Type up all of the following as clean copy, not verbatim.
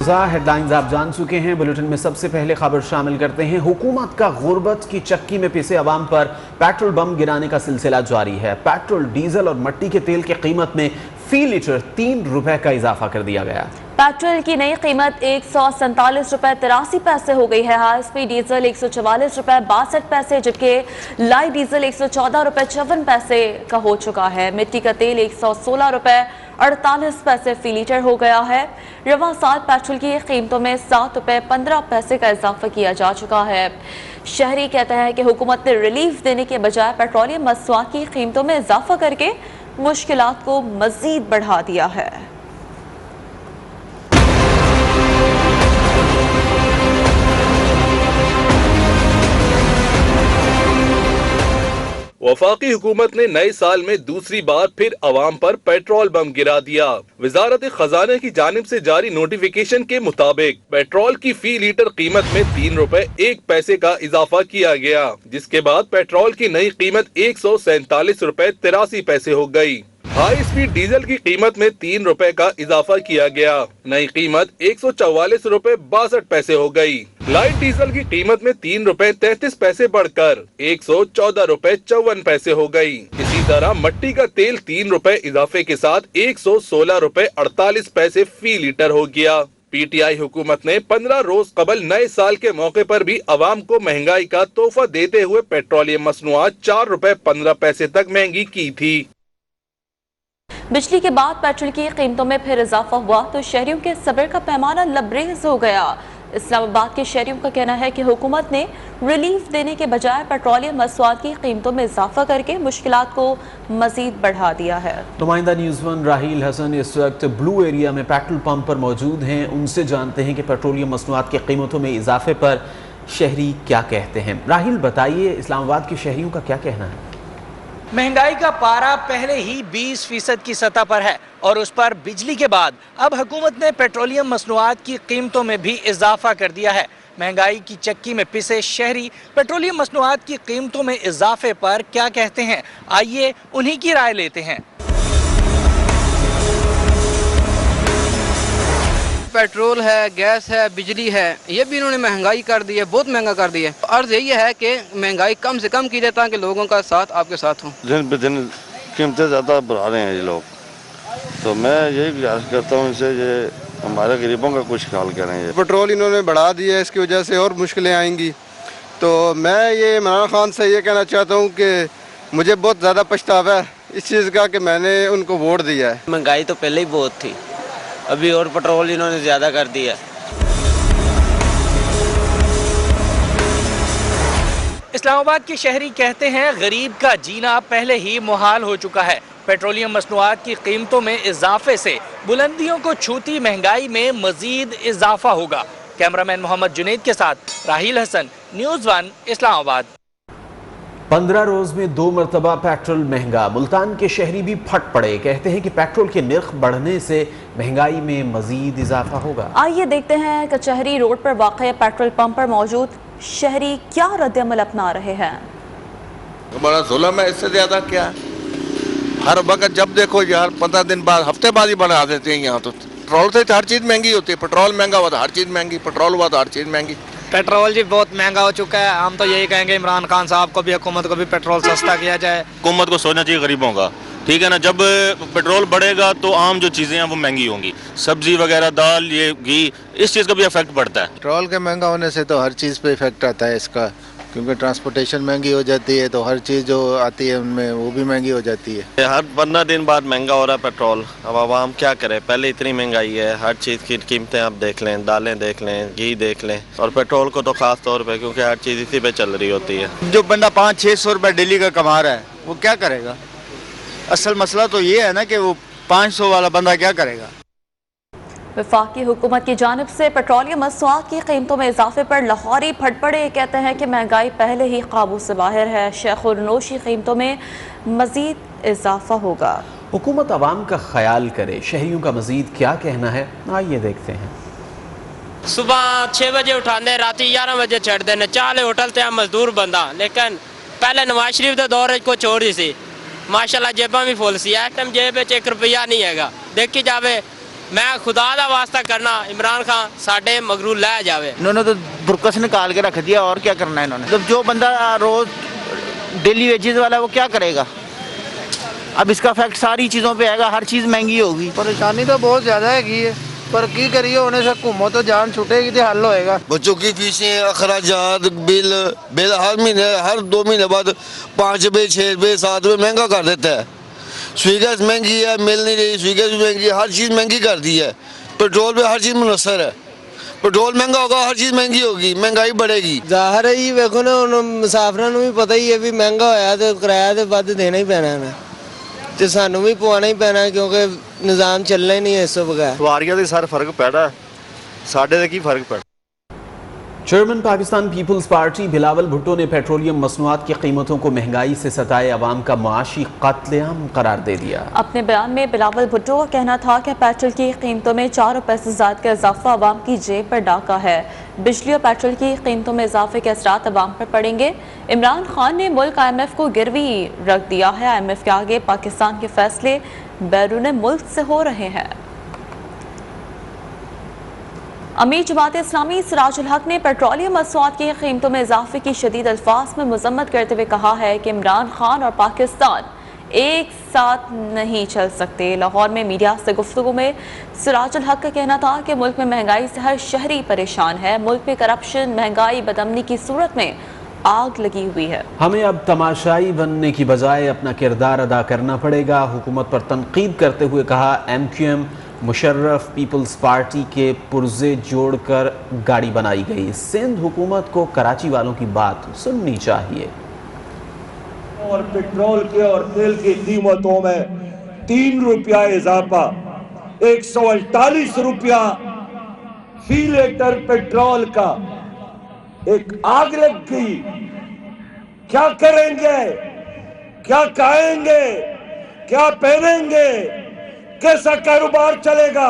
Headlines आप जान चुके हैं। बुलेटिन में सबसे पहले खबर शामिल करते हैं। हुकूमत का गुर्बत की चक्की में पिसे अवाम पर पेट्रोल बम गिराने का सिलसिला जारी है। पेट्रोल, डीजल और मिट्टी के तेल की कीमत में फी लीटर 3 रुपए का इजाफा कर दिया गया। पेट्रोल की नई कीमत 147 रुपए 83 पैसे हो गई है। हाई स्पीड डीजल 144 रुपए 62 पैसे, जबकि लाइट डीजल 114 रुपए 54 पैसे का हो चुका है। मिट्टी का तेल 116 रुपए 48 पैसे फी लीटर हो गया है। रवा साल पेट्रोल की कीमतों में 7 रुपए 15 पैसे का इजाफा किया जा चुका है। शहरी कहते हैं कि हुकूमत ने रिलीफ देने के बजाय पेट्रोलियम मसनूआत की कीमतों में इजाफा करके मुश्किलात को मजीद बढ़ा दिया है। वफाकी हुकूमत ने नए साल में दूसरी बार फिर अवाम पर पेट्रोल बम गिरा दिया। वजारत खजाना की जानिब से जारी नोटिफिकेशन के मुताबिक पेट्रोल की फी लीटर कीमत में 3 रुपए 1 पैसे का इजाफा किया गया, जिसके बाद पेट्रोल की नई कीमत 147 रुपए 83 पैसे हो गई। हाई स्पीड डीजल की कीमत में 3 रुपए का इजाफा किया गया। नई कीमत 144 रुपए 62 पैसे हो गई। लाइट डीजल की कीमत में 3 रुपए 33 पैसे बढ़कर 114 रुपए 54 पैसे हो गई। इसी तरह मिट्टी का तेल 3 रुपए इजाफे के साथ 116 रुपए 48 पैसे फी लीटर हो गया। पीटीआई हुकूमत ने 15 रोज कबल नए साल के मौके पर भी अवाम को महंगाई का तोहफा देते हुए पेट्रोलियम मसनूआत 4 रुपए 15 पैसे तक महंगी की थी। बिजली के बाद पेट्रोल की कीमतों में फिर इजाफा हुआ तो शहरियों के सब्र का पैमाना लबरेज हो गया। इस्लामाबाद के शहरियों का कहना है कि हुकूमत ने रिलीफ देने के बजाय पेट्रोलियम मसनूआत की कीमतों में इजाफा करके मुश्किलात को मजीद बढ़ा दिया है। नुमाइंदा न्यूज़ वन राहील हसन इस वक्त ब्लू एरिया में पेट्रोल पंप पर मौजूद हैं। उनसे जानते हैं कि पेट्रोलियम मसनूआत की कीमतों में इजाफे पर शहरी क्या कहते हैं। राहील, बताइए, इस्लामाबाद के शहरियों का क्या कहना है? महंगाई का पारा पहले ही 20% की सतह पर है और उस पर बिजली के बाद अब हुकूमत ने पेट्रोलियम मसनूआत की कीमतों में भी इजाफा कर दिया है। महंगाई की चक्की में पिसे शहरी पेट्रोलियम मसनूआत की कीमतों में इजाफे पर क्या कहते हैं, आइए उन्हीं की राय लेते हैं। पेट्रोल है, गैस है, बिजली है, ये भी इन्होंने महंगाई कर दी है, बहुत महंगा कर दी है। अर्ज यही है कि महंगाई कम से कम की जाए ताकि लोगों का साथ आपके साथ हो। दिन ब दिन कीमतें ज़्यादा बढ़ा रहे हैं ये लोग, तो मैं यही गुजारिश करता हूँ इनसे ये हमारे गरीबों का कुछ ख्याल करें। ये पेट्रोल इन्होंने बढ़ा दिया है, इसकी वजह से और मुश्किलें आएंगी। तो मैं ये इमरान खान से ये कहना चाहता हूँ कि मुझे बहुत ज़्यादा पछतावा है इस चीज़ का कि मैंने उनको वोट दिया है। महंगाई तो पहले ही बहुत थी, अभी और पेट्रोल इन्होंने ज्यादा कर दिया। इस्लामाबाद के शहरी कहते हैं गरीब का जीना पहले ही मुहाल हो चुका है। पेट्रोलियम मसनूआत की कीमतों में इजाफे से बुलंदियों को छूती महंगाई में मजीद इजाफा होगा। कैमरामैन मोहम्मद जुनेद के साथ राहील हसन, न्यूज़ वन, इस्लामाबाद। 15 रोज में 2 मरतबा पेट्रोल महंगा। मुल्तान के शहरी भी फट पड़े, कहते हैं कि पेट्रोल के निर्ख बढ़ने से महंगाई में मजीद इजाफा होगा। आइए देखते हैं कचहरी रोड पर वाक़ पेट्रोल पंप पर मौजूद शहरी क्या रद्द-ए-अमल अपना रहे हैं। बड़ा जुल्म है, इससे ज्यादा क्या है? हर वक्त जब देखो यार 15 दिन बाद, हफ्ते बाद ही बना देते हैं। यहाँ तो पेट्रोल से हर चीज महंगी होती है। पेट्रोल महंगा हुआ तो हर चीज महंगी, पेट्रोल हुआ तो हर चीज महंगी। पेट्रोल जी बहुत महंगा हो चुका है। हम तो यही कहेंगे इमरान खान साहब को भी, हुकूमत को भी पेट्रोल सस्ता किया जाए। हुकूमत को सोचना चाहिए गरीबों का, ठीक है ना। जब पेट्रोल बढ़ेगा तो आम जो चीज़ें हैं वो महंगी होंगी, सब्जी वगैरह, दाल, ये घी, इस चीज़ का भी इफेक्ट पड़ता है। पेट्रोल के महंगा होने से तो हर चीज़ पे इफेक्ट आता है इसका, क्योंकि ट्रांसपोर्टेशन महंगी हो जाती है तो हर चीज़ जो आती है उनमें वो भी महंगी हो जाती है। हर 15 दिन बाद महंगा हो रहा है पेट्रोल। अब आवाम क्या करे, पहले इतनी महंगाई है, हर चीज़ की कीमतें आप देख लें, दालें देख लें, घी देख लें, और पेट्रोल को तो खास तौर पे, क्योंकि हर चीज़ इसी पे चल रही होती है। जो बंदा 500-600 रुपये डेली का कमा रहा है वो क्या करेगा? असल मसला तो ये है ना कि वो 500 वाला बंदा क्या करेगा। वफाकी हुकूमत की जानिब से पेट्रोलियम मसनूआत की कीमतों में इजाफे पर लाहौरी फट पड़े, कहते हैं कि महंगाई पहले ही काबू से बाहर है। शेखुरनोशी कीमतों में मजीद इजाफा होगा। हुकूमत आवाम का ख्याल करे, शहरियों का मजीद क्या कहना है, आइए देखते हैं। सुबह 6 बजे उठाते, रात 11 बजे छड़ देने, चाले होटल ते मजदूर बंदा। लेकिन पहले नवाज शरीफ के दौर को छोड़ दी सी, माशाल्लाह जेबा भी फुल सी। इस टाइम जेब 1 रुपया नहीं है, देखी जाए मैं खुदा दा वास्ता करना इमरान खान साडे मगरू लै जावे। इन्होंने तो बुरकस निकाल के रख दिया, और क्या करना है इन्होंने। मतलब जो बंदा रोज डेली वेजेस वाला है वो क्या करेगा। अब इसका इफेक्ट सारी चीज़ों पे आएगा, हर चीज़ महंगी होगी। परेशानी तो बहुत ज़्यादा है, पर की करिए, होने से घूमो तो जान छूटेगी तो हल होएगा। बच्चों की फीसें, अखराजात, बिल हर महीने, हर 2 महीने बाद 5 रुपये, 6 रुपये, 7 रुपये महंगा कर देता है। स्विगी गैस महंगी है, मिल नहीं रही, स्विगी गैस भी महंगी है, हर चीज़ महंगी कर दी है। पेट्रोल पे हर चीज़ मुनसर है, पेट्रोल महंगा होगा, हर चीज़ महंगी होगी, महंगाई बढ़ेगी। जाहिर है जी, वेखो ना हुण मुसाफिरां नूं भी पता ही है भी महंगा होया तो किराया तो वध देना ही पैना है, तो सानू भी पवाना ही पैना है, क्योंकि निज़ाम चलना ही नहीं है इस तो बगैर। सवारियां दे सर फर्क पैदा, साडे ते की फर्क पैदा। चेयरमैन पाकिस्तान पीपल्स पार्टी बिलावल भुट्टो ने पेट्रोलियम मसनूआत की कीमतों को महंगाई से सताए अवाम का मुआशी कत्लेआम करार दे दिया। अपने बयान में बिलावल भुट्टो का कहना था कि पेट्रोल की कीमतों में 4 रुपये से ज़्यादा का इजाफा अवाम की जेब पर डाका है। बिजली और पेट्रोल की कीमतों में इजाफे के असरात अवाम पर पड़ेंगे। इमरान खान ने मुल्क IMF को गिरवी रख दिया है। IMF के आगे पाकिस्तान के फैसले बैरून मुल्क से हो रहे हैं। अमीर जमात इस्लामी सिराजुल हक ने पेट्रोलियम मसनूआत की कीमतों में इजाफे की शदीद अल्फाज में मजम्मत करते हुए कहा है कि इमरान खान और पाकिस्तान एक साथ नहीं चल सकते। लाहौर में मीडिया से गुफ्तगू में सिराजुल हक का कहना था कि मुल्क में महंगाई से हर शहरी परेशान है। मुल्क में करप्शन, महंगाई, बदअमनी की सूरत में आग लगी हुई है। हमें अब तमाशाई बनने की बजाय अपना किरदार अदा करना पड़ेगा। हुकूमत पर तनकीद करते हुए कहा MQM मुशर्रफ पीपल्स पार्टी के पुर्जे जोड़कर गाड़ी बनाई गई। सिंध हुकूमत को कराची वालों की बात सुननी चाहिए। और पेट्रोल के और तेल की कीमतों में 3 रुपया इजाफा, 148 रुपया फी लीटर पेट्रोल का, एक आग लग गई। क्या करेंगे, क्या खाएंगे, क्या पहनेंगे, कैसा कारोबार चलेगा,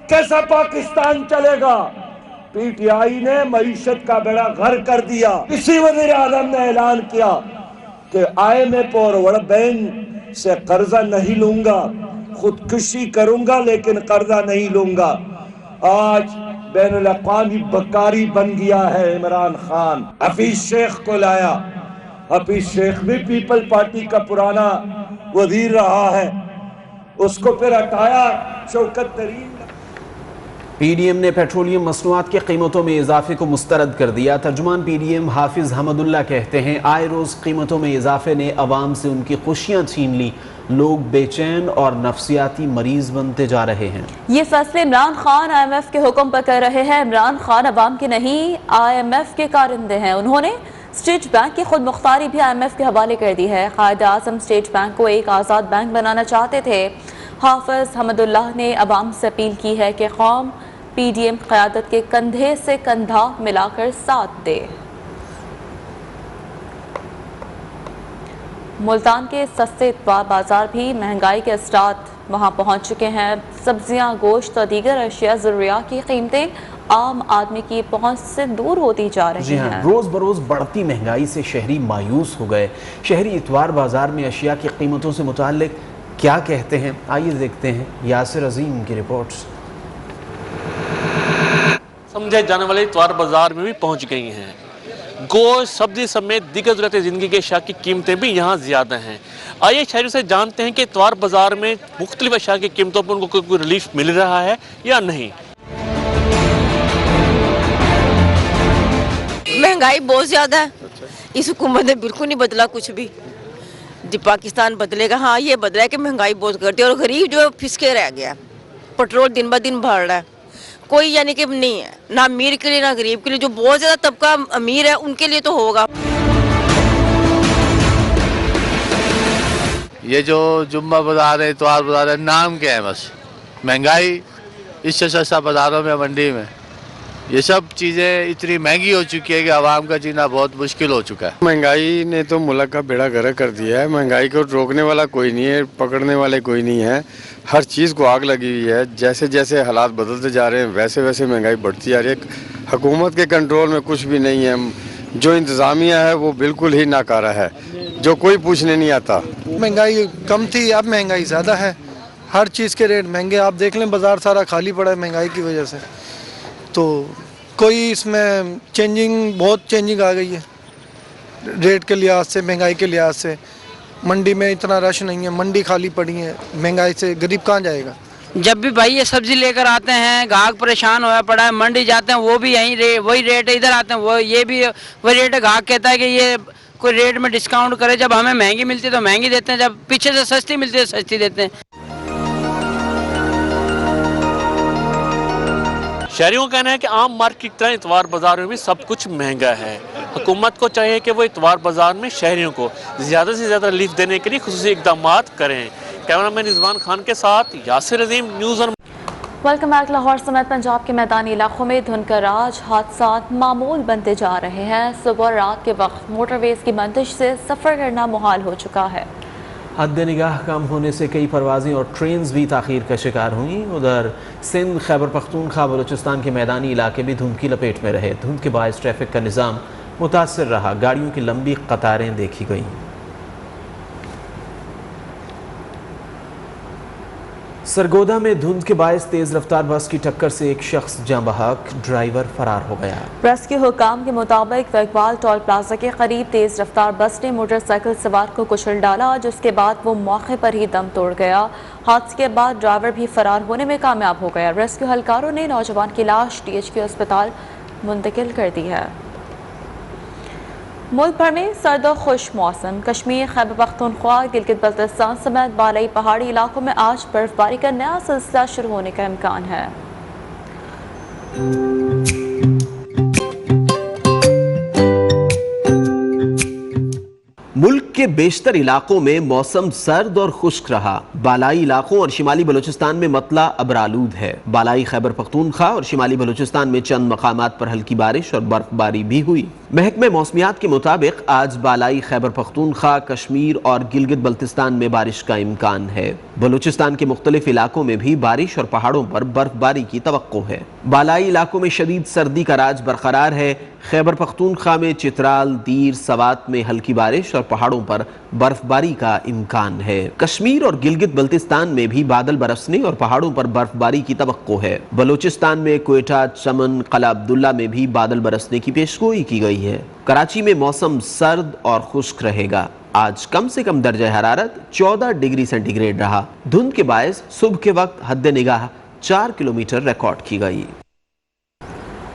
कैसा पाकिस्तान चलेगा। PTI ने मईशत का बेड़ा घर कर दिया। इसी वज़ीर आज़म ने ऐलान किया कि IMF और वर्ल्ड बैंक से कर्जा नहीं लूंगा, खुदकुशी करूंगा लेकिन कर्जा नहीं लूंगा। आज बैनुल अक़वामी बकारी बन गया है इमरान खान। हफीज शेख को लाया, हफीज शेख भी पीपल पार्टी का पुराना वजीर रहा है, उसको फिर हटाया शौकत तरीन। PDM ने पेट्रोलियम मसनूआत की कीमतों में इजाफे को मुस्तरद कर दिया। तर्जुमान PDM हाफिज हमदुल्ला कहते हैं आए रोज़ कीमतों में इजाफे ने अवाम से उनकी खुशियाँ छीन ली। लोग बेचैन और नफ्सियाती मरीज बनते जा रहे हैं। ये फैसले इमरान खान IMF के हुक्म पर कर रहे हैं। इमरान खान अवाम के नहीं IMF के कारिंदे हैं। उन्होंने स्टेट बैंक की खुद मुख्तारी भी IMF के हवाले कर दी है। कायद आज़म स्टेट बैंक को एक आज़ाद बैंक बनाना चाहते थे। हाफिज हमदुल्लाह ने अवाम से अपील की है कि कौम PDM क़यादत के कंधे से कंधा मिलाकर साथ दे। मुल्तान के सस्ते इतवार बाजार भी महंगाई के असरात वहाँ पहुँच चुके हैं। सब्जियाँ, गोश्त और दीगर अशिया ज़रूरियात की कीमतें आम आदमी की पहुँच से दूर होती जा रही हैं। रोज़ बरोज़ बढ़ती महंगाई से शहरी मायूस हो गए। शहरी इतवार बाजार में अशिया की कीमतों से मुताल्लिक क्या कहते हैं, आइए देखते हैं यासिर अजीम की रिपोर्ट्स। समझे जाने वाले इतवार बाजार में भी पहुंच गई हैं। गोश्त, सब्जी समेत दीगर ज़रूरत ज़िंदगी के अशिया की कीमतें भी यहाँ ज़्यादा हैं। आइए शहरों से जानते हैं कि इतवार बाजार में मुख्तलिफ अशिया की कीमतों पर उनको कोई रिलीफ मिल रहा है या नहीं। महंगाई बहुत ज़्यादा है। इस हुकूमत ने बिल्कुल नहीं बदला कुछ भी। जब पाकिस्तान बदलेगा, हाँ ये बदला है कि महंगाई बहुत करती है और गरीब जो है फिसके रह गया। पेट्रोल दिन ब दिन बढ़ रहा है, कोई यानी कि नहीं है, ना अमीर के लिए ना गरीब के लिए। जो बहुत ज़्यादा तबका अमीर है उनके लिए तो होगा। ये जो जुम्मा बाजार है, इतवार बाजार है, नाम क्या है बस। महंगाई इससे सस्ता बाजारों में, मंडी में ये सब चीज़ें इतनी महंगी हो चुकी है कि आवाम का जीना बहुत मुश्किल हो चुका है। महंगाई ने तो मुल्क का बेड़ा गर्क कर दिया है। महंगाई को रोकने वाला कोई नहीं है, पकड़ने वाले कोई नहीं है। हर चीज़ को आग लगी हुई है। जैसे जैसे हालात बदलते जा रहे हैं वैसे वैसे महंगाई बढ़ती जा रही है। हुकूमत के कंट्रोल में कुछ भी नहीं है। जो इंतज़ामिया है वो बिल्कुल ही नाकारा है, जो कोई पूछने नहीं आता। महंगाई कम थी, अब महंगाई ज़्यादा है। हर चीज़ के रेट महंगे। आप देख लें बाज़ार सारा खाली पड़ा है महंगाई की वजह से। तो कोई इसमें बहुत चेंजिंग आ गई है रेट के लिहाज से, महंगाई के लिहाज से। मंडी में इतना रश नहीं है, मंडी खाली पड़ी है। महंगाई से गरीब कहाँ जाएगा? जब भी भाई ये सब्जी लेकर आते हैं ग्राहक परेशान होया पड़ा है, मंडी जाते हैं वो भी यहीं वही रेट है, इधर आते हैं वो ये भी वही रेट है। ग्राहक कहता है कि ये कोई रेट में डिस्काउंट करे, जब हमें महंगी मिलती है तो महंगी देते हैं, जब पीछे से सस्ती मिलती है सस्ती देते हैं। शहरियों का कहना है कि आम मार्केट की तरह इतवार बाजार में भी सब कुछ महंगा है। हुकूमत को चाहिए कि वो इतवार बाजार में शहरियों को ज़्यादा से ज़्यादा रिलीफ देने के लिए खुसूसी इक़दाम करें। कैमरामैन रिजवान खान के साथ यासिर अजीम, न्यूज़ और वेलकम बैक। लाहौर समेत पंजाब के मैदानी इलाकों में धुंध का राज, हादसात मामूल बनते जा रहे हैं। सुबह और रात के वक्त मोटरवेज की मंदिश से सफ़र करना मुहाल हो चुका है। हद निगाह कम होने से कई परवाज़ें और ट्रेन्स भी ताख़ीर का शिकार हुई। उधर सिंध, खैबर पख्तूनख्वा, बलूचिस्तान के मैदानी इलाके भी धुंध की लपेट में रहे। धुंध के बायस ट्रैफिक का निज़ाम मुतासर रहा, गाड़ियों की लंबी कतारें देखी गईं। सरगोदा में धुंध के बायस तेज रफ्तार बस की टक्कर से एक शख्स जाँ बहक, ड्राइवर फरार हो गया। रेस्क्यू हुकाम के मुताबिक इकबाल टोल प्लाजा के करीब तेज रफ्तार बस ने मोटरसाइकिल सवार को कुचल डाला, जिसके बाद वो मौके पर ही दम तोड़ गया। हादसे के बाद ड्राइवर भी फरार होने में कामयाब हो गया। रेस्क्यू एहलकारों ने नौजवान की लाश DHQ अस्पताल मुंतकिल कर दी है। मुल्क भर में सर्द और खुश मौसम। कश्मीर, खैबर पख्तूनख्वा, गिलगित बल्तिस्तान समेत बालाई पहाड़ी इलाकों में आज बर्फबारी का नया सिलसिला शुरू होने का इम्कान है। मुल्क के बेशतर इलाकों में मौसम सर्द और खुश्क रहा। बालाई इलाकों और शिमाली बलूचिस्तान में मतला अबरालूद है। बालाई खैबर पख्तूनख्वा और शिमाली बलूचिस्तान में चंद मकामात पर हल्की बारिश और बर्फबारी भी हुई। महकमे मौसमियात के मुताबिक आज बालाई खैबर पख्तूनख्वा, कश्मीर और गिलगित बल्तिस्तान में बारिश का इम्कान है। बलूचिस्तान के मुख्तलिफ इलाकों में भी बारिश और पहाड़ों पर बर्फबारी की तवक्को है। बालाई इलाकों में शदीद सर्दी का राज बरकरार है। खैबर पख्तूनख्वा में चित्राल, दीर, सवात में हल्की बारिश और पहाड़ों पर बर्फबारी का इम्कान है। कश्मीर और गिलगित बल्तिस्तान में भी बादल बरसने और पहाड़ों पर बर्फबारी की तवक्को है। बलूचिस्तान में क्वेटा, चमन, कला अब्दुल्ला में भी बादल बरसने की पेशगोई की गई है। कराची में मौसम सर्द और खुश्क रहेगा। आज कम से कम दर्जा हरारत 14 डिग्री सेंटीग्रेड रहा। धुंध के बायस सुबह के वक्त हद निगाह 4 किलोमीटर रिकॉर्ड की गई।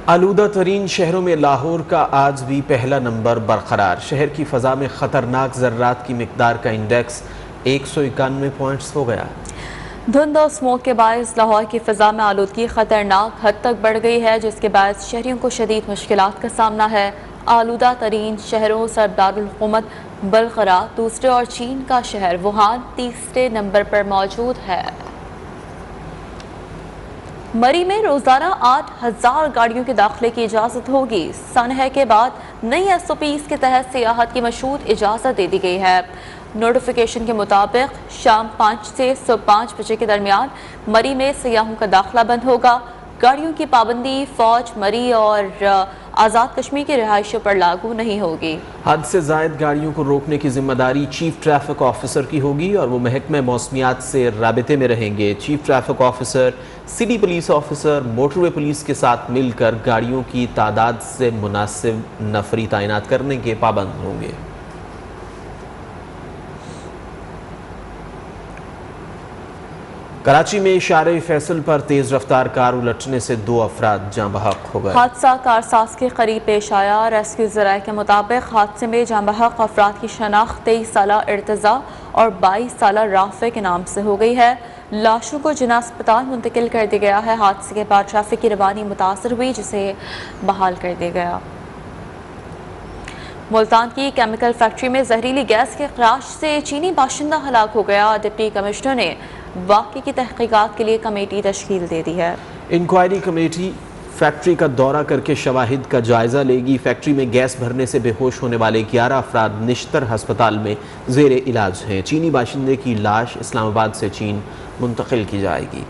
आलूदा तरीन शहरों में लाहौर का आज भी पहला नंबर बरकरार। शहर की फ़ज़ा में ख़तरनाक ज़र्रात की मिक़दार का इंडेक्स 191 पॉइंट्स हो गया। धुंध और स्मोक के बायस लाहौर की फ़ज़ा में आलूदगी ख़तरनाक हद तक बढ़ गई है, जिसके बायस शहरियों को शदीद मुश्किलात का सामना है। आलूदा तरीन शहरों सरदारुल हुकूमत बलखरा दूसरे और चीन का शहर वुहान तीसरे नंबर पर मौजूद है। मरी में रोजाना 8000 गाड़ियों के दाखिले की इजाज़त होगी। सनह के बाद नई SOPs के तहत सियाहत की मशहूद इजाज़त दे दी गई है। नोटिफिकेशन के मुताबिक शाम 5 से सुबह 5 बजे के दरमियान मरी में सियाहों का दाखिला बंद होगा। गाड़ियों की पाबंदी फौज, मरी और आज़ाद कश्मीर की रिहाइशों पर लागू नहीं होगी। हद से ज़ायद गाड़ियों को रोकने की जिम्मेदारी चीफ ट्रैफिक ऑफिसर की होगी और वो महकमे मौसमियात से राबिते में रहेंगे। Chief traffic officer, city police officer, motorway police के साथ मिलकर गाड़ियों की तादाद से मुनासिब नफरी तैनात करने के पाबंद होंगे। कराची में इशारे फैसल पर तेज रफ्तार कार उलटने से 2 अफराद जाँ बहक हो गए। हादसा कारसाज के करीब पेश आया। रेस्क्यू ज़राए के मुताबिक हादसे में जाँ बहक अफराद की शनाख्त 23 साला इर्तज़ा और 22 साला राफे के नाम से हो गई है। लाशों को जिना अस्पताल मुंतकिल कर दिया गया है। हादसे के बाद ट्रैफिक की रवानी मुतासर हुई, जिसे बहाल कर दिया गया। मुल्तान की केमिकल फैक्ट्री में जहरीली गैस के खराश से चीनी बाशिंदा हलाक हो गया। डिप्टी कमिश्नर ने वाक़े की तहकीकात के लिए कमेटी तश्कील दे दी है। इंक्वायरी कमेटी फैक्ट्री का दौरा करके शवाहिद का जायजा लेगी। फैक्ट्री में गैस भरने से बेहोश होने वाले 11 अफराद निश्तर अस्पताल में जेर इलाज हैं। चीनी बाशिंदे की लाश इस्लामाबाद से चीन मुंतकिल की जाएगी।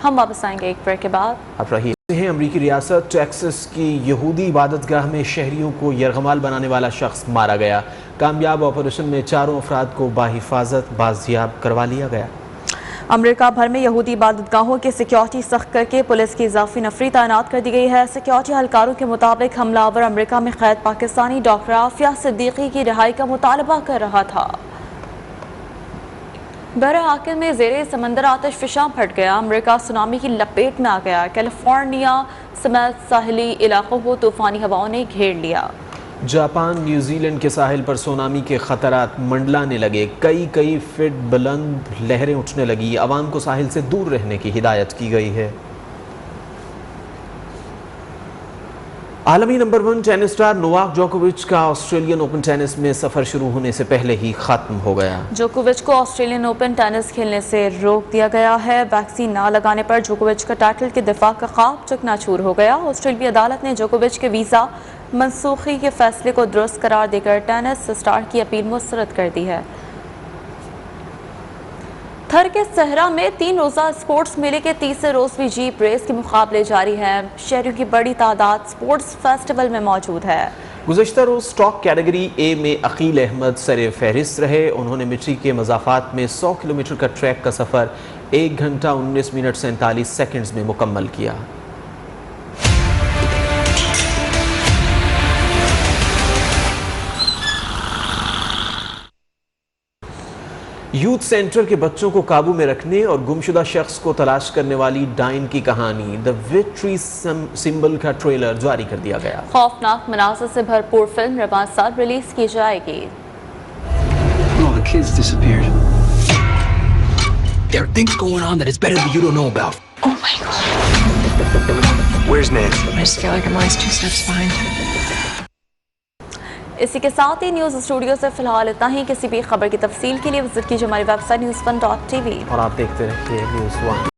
हम वापस आएंगे एक ब्रेक के बाद। अब रही हैं अमरीकी रियासत टेक्सास की यहूदी इबादतगाह में शहरियों को यरगमाल बनाने वाला शख्स मारा गया। कामयाब ऑपरेशन में 4 अफराद को बाहिफाजत बाजियाब करवा लिया गया। अमेरिका भर में यहूदी इबादतगाहों की सिक्योरिटी सख्त करके पुलिस की इजाफी नफरी तैनात कर दी गई है। सिक्योरिटी एहलकारों के मुताबिक हमलावर अमेरिका में कैद पाकिस्तानी डॉक्टर आफिया सिद्दीकी की रिहाई का मुतालबा कर रहा था। बहर-ए-आकिल में ज़ेरे समंदर आतिश फिशां फट गया। अमेरिका सुनामी की लपेट में आ गया। कैलिफोर्निया समेत साहिली इलाकों को तूफानी हवाओं ने घेर लिया। जापान न्यूजीलैंड के साहिल पर सुनामी के खतरात मंडलाने लगे। कई फीट बुलंद लहरें उठने लगी। आवाम को साहिल से दूर रहने की हिदायत की गई है। आलमी नंबर 1 टेनिस स्टार नोवाक जोकोविच का ऑस्ट्रेलियन ओपन टेनिस में सफर शुरू होने से पहले ही खत्म हो गया। जोकोविच को ऑस्ट्रेलियन ओपन टेनिस खेलने से रोक दिया गया है। वैक्सीन ना लगाने पर जोकोविच का टाइटल के दिफा का ख्वाब चकनाचूर हो गया। ऑस्ट्रेलियाई अदालत ने जोकोविच के वीज़ा मनसूखी के फैसले को दुरुस्त करार देकर टेनिस स्टार की अपील मुस्तरद कर दी है। थर के सहरा में 3 रोज़ा स्पोर्ट्स मेले के तीसरे रोज़ भी जीप रेस के मुकाबले जारी हैं। शहरियों की बड़ी तादाद स्पोर्ट्स फेस्टिवल में मौजूद है। गुज़श्ता रोज़ स्टॉक कैटेगरी ए में अकील अहमद सरे फहरिस्त रहे। उन्होंने मिट्टी के मज़ाफ़ात में 100 किलोमीटर का ट्रैक का सफ़र 1 घंटा 19 मिनट 47 सेकंड्स में मुकम्मल किया। यूथ सेंटर के बच्चों को काबू में रखने और गुमशुदा शख्स को तलाश करने वाली डाइन की कहानी द विक्ट्री सिंबल का ट्रेलर जारी कर दिया गया। खौफनाक मनाज़र से भरपूर फिल्म रवां साल रिलीज की जाएगी। All the kids disappeared. There are things going on that it's better that you don't know about. Oh my God. Where's Nancy? I just feel like I'm always 2 steps behind her. इसी के साथ ही news studio से फिलहाल इतना ही। किसी भी खबर की तफसील के लिए विजिट कीजिए हमारी वेबसाइट news1.tv और आप देखते रहिए News1।